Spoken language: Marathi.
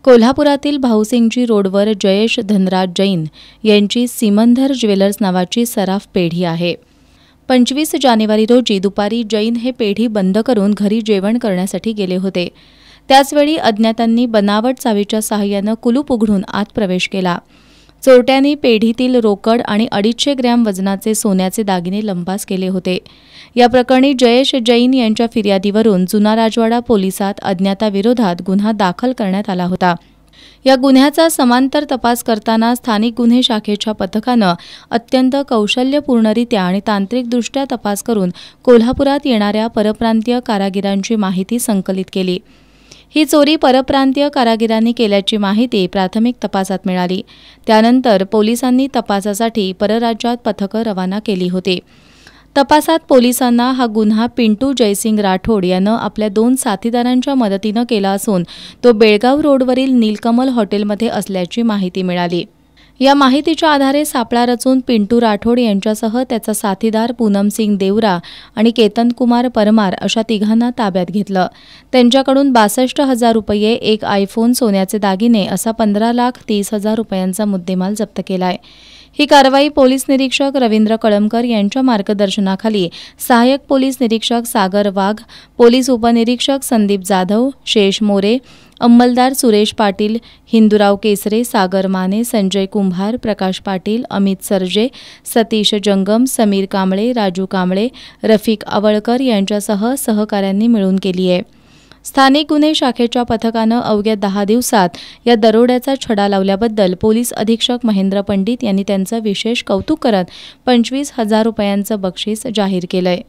कोल्हापुरातील भाऊसिंगजी रोडवर जयेश धनराज जैन यांची सिमंदर ज्वेलर्स नावाची सराफ पेढी आहे. 25 जानेवारी रोजी दुपारी जैन हे पेढी बंद करून घरी जेवण करण्यासाठी गेले होते. त्याचवेळी अज्ञातांनी बनावट चावीच्या सहाय्यानं कुलूप उघडून आत प्रवेश केला. चोरट्यांनी पेढीतील रोकड आणि 250 ग्रॅम वजनाचे सोन्याचे दागिने लंपास केले होते. या प्रकरणी जयेश जैन यांच्या फिर्यादीवरून जुना राजवाडा पोलिसात अज्ञाताविरोधात गुन्हा दाखल करण्यात आला होता. या गुन्ह्याचा समांतर तपास करताना स्थानिक गुन्हे शाखेच्या पथकानं अत्यंत कौशल्यपूर्णरित्या आणि तांत्रिकदृष्ट्या तपास करून कोल्हापुरात येणाऱ्या परप्रांतीय कारागिरांची माहिती संकलित केली. ही चोरी परप्रांतीय कारागिरांनी केल्याची माहिती प्राथमिक तपासात मिळाली. त्यानंतर पोलिसांनी तपासासाठी परराज्यात पथकं रवाना केली होती. तपासात पोलिसांना हा गुन्हा पिंटू जयसिंग राठोड यानं आपल्या 2 साथीदारांच्या मदतीनं केला असून तो बेळगाव रोडवरील नीलकमल हॉटेलमध्ये असल्याची माहिती मिळाली. या माहितीच्या आधारे सापळा रचून पिंटू राठोड यांच्यासह त्याचा साथीदार पूनमसिंग देवरा आणि केतनकुमार परमार अशा तिघांना ताब्यात घेतलं. त्यांच्याकडून 62,000 रुपये, एक आयफोन, सोन्याचे दागिने असा 15,30,000 रुपयांचा मुद्देमाल जप्त केलाय. ही कारवाई पोलीस निरीक्षक रवींद्र कळमकर यांच्या मार्गदर्शनाखाली सहाय्यक पोलीस निरीक्षक सागर वाघ, पोलीस उपनिरीक्षक संदीप जाधव, शेष मोरे, अंमलदार सुरेश पाटील, हिंदूराव केसरे, सागर माने, संजय कुंभार, प्रकाश पाटील, अमित सरजे, सतीश जंगम, समीर कांबळे, राजू कांबळे, रफिक आवळकर यांच्यासह सहकाऱ्यांनी मिळून केली आहे. स्थानिक गुन्हे शाखेच्या पथकानं अवघ्या 10 दिवसात या दरोड्याचा छडा लावल्याबद्दल पोलीस अधीक्षक महेंद्र पंडित यांनी त्यांचं विशेष कौतुक करत 25,000 रुपयांचं बक्षीस जाहीर केलंय.